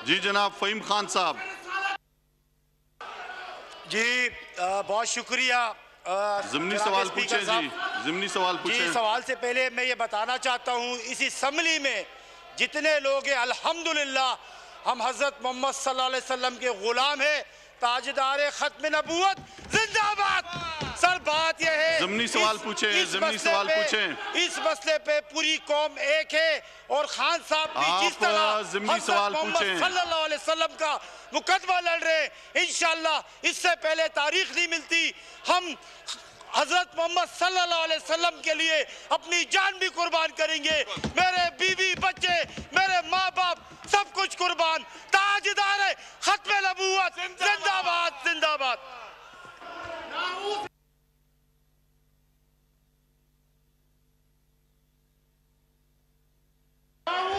जी जनाब फ़हीम खान साहब। जी बहुत शुक्रिया। ज़िमनी सवाल पूछें जी, ज़िमनी सवाल पूछें। जी सवाल से पहले मैं ये बताना चाहता हूँ, इस असम्बली में जितने लोग हैं अल्हम्दुलिल्लाह हम हज़रत मोहम्मद सल्लल्लाहु अलैहि वसल्लम के ग़ुलाम हैं, ताजदार ख़त्म नबूवत जिंदाबाद। सर बात यह है, ज़िमनी सवाल पूछें, ज़िमनी सवाल पूछें। इस मसले पे पूरी कौम एक है और खान साहब भी जिस तरह ज़िमनी सवाल पूछें सल्लल्लाहु अलैहि वसल्लम का मुकदमा लड़ रहे हैं, इंशाअल्लाह इससे पहले तारीख नहीं मिलती, हम हजरत मोहम्मद सल्लल्लाहु अलैहि वसल्लम के लिए अपनी जान भी कुर्बान करेंगे। मेरे बीवी बच्चे मेरे माँ बाप सब कुछ कुर्बान। ताजदार खत्म नबूवत जिंदाबाद जिंदाबाद।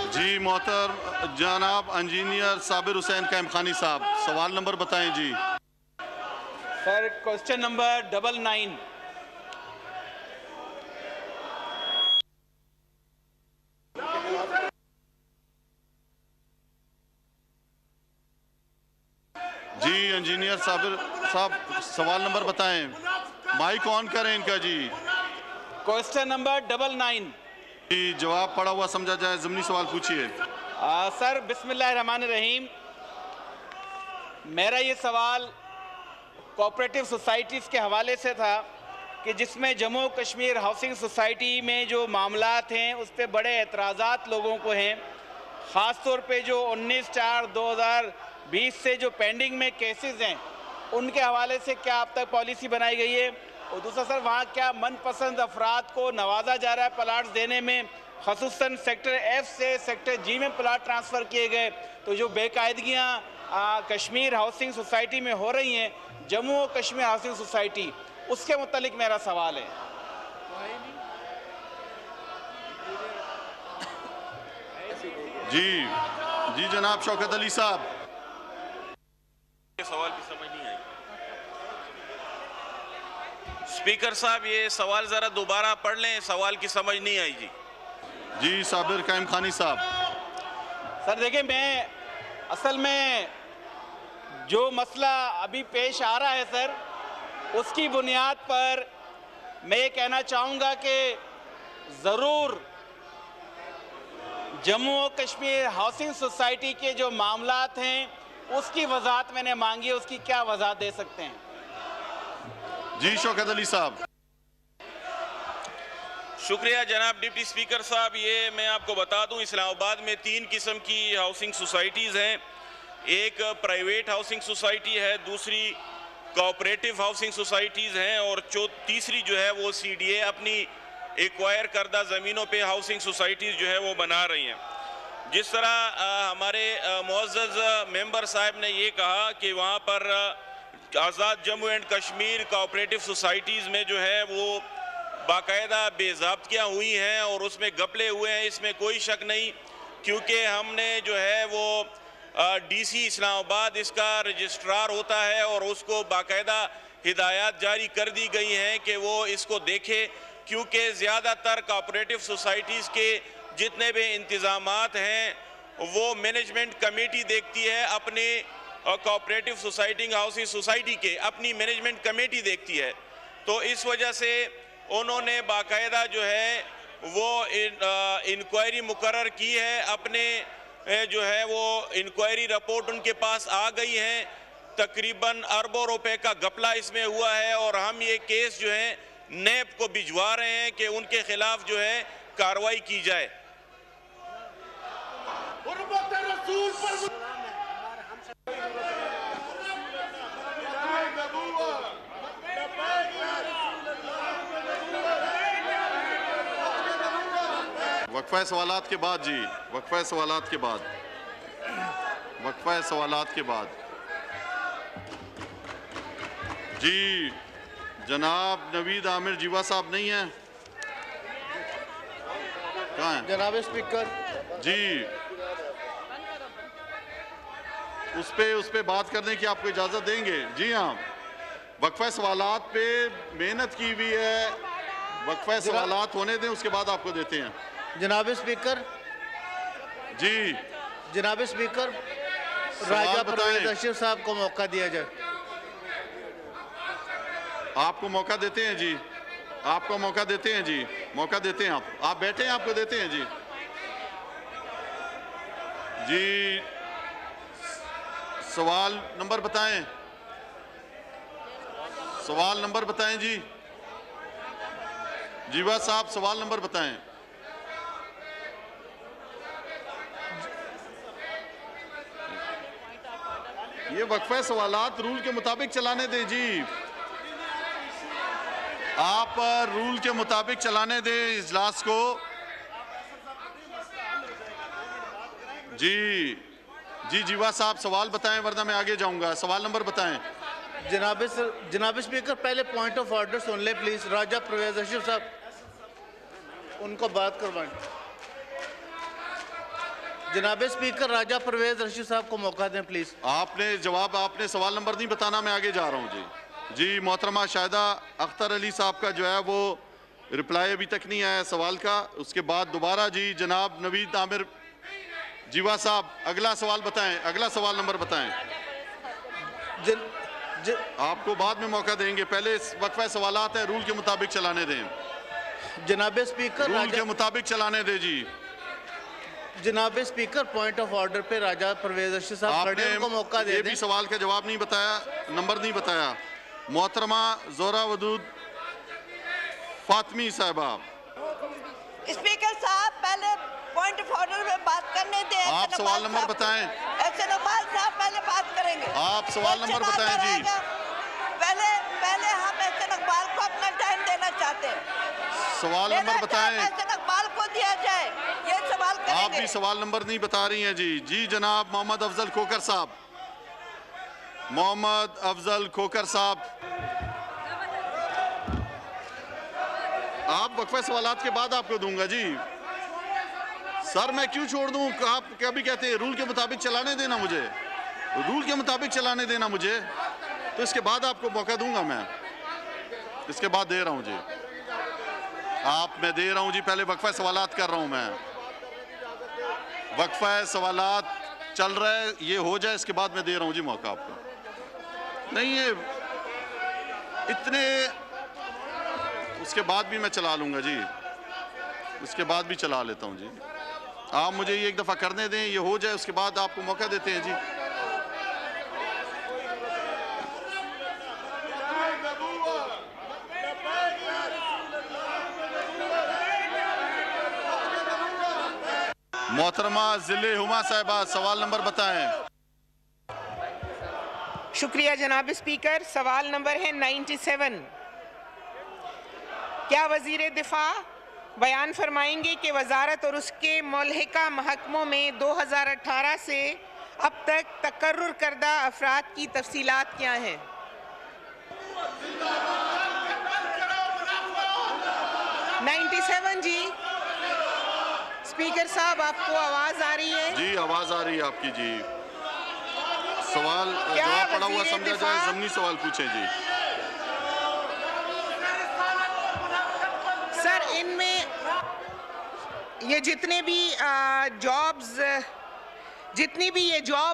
जी मोहतर जनाब इंजीनियर साबिर हुसैन कैम खानी साहब, सवाल नंबर बताएं जी। Sir question number 99। जी इंजीनियर साबिर साहब सवाल नंबर बताएं, माइक ऑन करें इनका जी। Question number 99। जी जवाब पढ़ा हुआ समझा जाए, ज़िमनी सवाल पूछिए। सर बिस्मिल्लाहिर्रहमानिर्रहीम, मेरा ये सवाल कोऑपरेटिव सोसाइटीज़ के हवाले से था कि जिसमें जम्मू कश्मीर हाउसिंग सोसाइटी में जो मामलात हैं उस पर बड़े एतराज़ात लोगों को हैं, ख़ास तौर पे जो 19/4/2020 से जो पेंडिंग में केसेस हैं उनके हवाले से क्या अब तक पॉलिसी बनाई गई है? और दूसरा सर, वहाँ क्या मनपसंद अफराद को नवाजा जा रहा है प्लाट्स देने में, ख़ुसूसन सेक्टर F से सेक्टर G में प्लाट ट्रांसफ़र किए गए, तो जो बेकायदगियाँ कश्मीर हाउसिंग सोसाइटी में हो रही हैं, जम्मू और कश्मीर हाउसिंग सोसाइटी, उसके मुतालिक मेरा सवाल है। जी जी जनाब शौकत अली साहब। सवाल की समझ नहीं आई। स्पीकर साहब ये सवाल जरा दोबारा पढ़ लें, सवाल की समझ नहीं आई जी। जी साबिर कैम खानी साहब। सर देखिए, मैं असल में जो मसला अभी पेश आ रहा है सर, उसकी बुनियाद पर मैं ये कहना चाहूँगा कि ज़रूर जम्मू और कश्मीर हाउसिंग सोसाइटी के जो मामलात हैं उसकी वजाहत मैंने मांगी है, उसकी क्या वजाहत दे सकते हैं? जी शौकत अली साहब। शुक्रिया जनाब डिप्टी स्पीकर साहब। ये मैं आपको बता दूं, इस्लामाबाद में 3 किस्म की हाउसिंग सोसाइटीज़ हैं। एक प्राइवेट हाउसिंग सोसाइटी है, दूसरी कोऑपरेटिव हाउसिंग सोसाइटीज़ हैं और तीसरी जो है वो CDA अपनी एक्वायर करदा ज़मीनों पे हाउसिंग सोसाइटीज़ जो है वो बना रही हैं। जिस तरह हमारे मुअज़्ज़ज़ मेंबर साहब ने ये कहा कि वहाँ पर Azad Jammu and Kashmir cooperative societies में जो है वो बाकायदा बेज़ाब्तियाँ हुई हैं और उसमें घपले हुए हैं, इसमें कोई शक नहीं, क्योंकि हमने जो है वो DC इस्लामाबाद इसका रजिस्ट्रार होता है और उसको बाकायदा हिदायत जारी कर दी गई हैं कि वो इसको देखे, क्योंकि ज़्यादातर कोऑपरेटिव सोसाइटीज़ के जितने भी इंतज़ामात हैं वो मैनेजमेंट कमेटी देखती है, अपने कोऑपरेटिव सोसाइटी हाउसिंग सोसाइटी के अपनी मैनेजमेंट कमेटी देखती है। तो इस वजह से उन्होंने बाकायदा जो है वो इंक्वायरी मुकर्रर की है, अपने जो है वो इंक्वायरी रिपोर्ट उनके पास आ गई है, तकरीबन अरबों रुपए का घपला इसमें हुआ है और हम ये केस जो है नैब को भिजवा रहे हैं कि उनके खिलाफ जो है कार्रवाई की जाए। वक्फा सवालात के बाद जी, वक्फा सवालात के बाद, वक्फा सवालात के बाद जी जनाब नवीद आमिर जीवा साहब नहीं हैं? कहाँ हैं? जनाब स्पीकर जी उस पे बात करने की आपको इजाज़त देंगे? जी हाँ, वक्फा सवालात पे मेहनत की हुई है, वक्फा सवालात होने दें उसके बाद आपको देते हैं। जनाब स्पीकर जी जनाब स्पीकर राजा बताएं। परवेज अशरफ साहब को मौका दिया जाए। आपको मौका देते हैं जी, आपको मौका देते हैं जी, मौका देते हैं आप बैठे हैं, आपको देते हैं जी। जी सवाल नंबर बताएं, सवाल नंबर बताएं जी। जीवा साहब सवाल नंबर बताएं। ये वक्फे सवालात रूल के मुताबिक चलाने दें जी, आप रूल के मुताबिक चलाने दें इजलास को जी। जी जीवा साहब सवाल बताएं वरना मैं आगे जाऊंगा। सवाल नंबर बताएं। जनाब स्पीकर, पहले पॉइंट ऑफ ऑर्डर सुन ले प्लीज। राजा परवेज अशरफ साहब उनको बात करवाएं। जनाब स्पीकर, राजा परवेज अशरफ साहब को मौका दें प्लीज। आपने जवाब, आपने सवाल नंबर नहीं बताना, मैं आगे जा रहा हूं जी। जी मोहतरमा शाहिदा अख्तर अली साहब का जो है वो रिप्लाई अभी तक नहीं आया सवाल का। उसके बाद दोबारा जी जनाब नवीद आमिर जीवा साहब अगला सवाल बताएं, अगला सवाल नंबर बताएं। आपको बाद में मौका देंगे, पहले वक्फा सवालात है, रूल के मुताबिक चलाने दें। जनाब स्पीकर, रूल के मुताबिक चलाने दें जी। जनाब स्पीकर, पॉइंट ऑफ ऑर्डर पे राजा परवेज अशरफ साहब खड़े हैं, उनको मौका दे ये दें। भी सवाल का जवाब नहीं बताया, नंबर नहीं बताया। मोहतरमा जोरा वदूद फातमी साहबा। स्पीकर साहब पहले पॉइंट ऑफ ऑर्डर में बात करने दें। आप सवाल नंबर बताएं। ऐसे नवाज साहब पहले बात करेंगे। आप सवाल नंबर बताएं जी। पहले हम ऐसे इकबाल को अपना टाइम देना चाहते हैं। सवाल नंबर बताएं। ऐसे इकबाल को दिया जाए, ये सवाल करेंगे। आप भी सवाल नंबर नहीं बता रही हैं जी। जी जनाब मोहम्मद अफजल खोकर साहब, मोहम्मद अफजल खोकर साहब, आप वक्फे सवालात के बाद आपको दूंगा जी। सर मैं क्यों छोड़ दूं? आप कभी कहते हैं रूल के मुताबिक चलाने देना मुझे, रूल के मुताबिक चलाने देना मुझे, तो इसके बाद आपको मौका दूंगा मैं, इसके बाद दे रहा हूं जी। मैं दे रहा हूं जी, पहले वक्फा सवालात कर रहा हूं मैं। वक्फा सवालात चल रहा है, ये हो जाए इसके बाद मैं दे रहा हूं जी मौका आपको। नहीं ये इतने, उसके बाद भी मैं चला लूंगा जी, उसके बाद भी चला लेता हूं जी। आप मुझे ये एक दफा करने दें, ये हो जाए, उसके बाद आपको मौका देते हैं जी। मोहतरमा जिले हुमा साहिबा सवाल नंबर बताएं। शुक्रिया जनाब स्पीकर। सवाल नंबर है 97। क्या वजीर दिफा बयान फरमाएंगे कि वजारत और उसके मुल्हिका महकमों में 2018 से अब तक तकर्रुर करदा अफराद की तफसीलात क्या हैं? जी स्पीकर साहब आपको आवाज आ रही है? जी आवाज आ रही है आपकी जी। सवाल जवाब पड़ा हुआ समझा जाए, ज़मीनी सवाल पूछें जी। सर इनमें ये जितने भी जॉब्स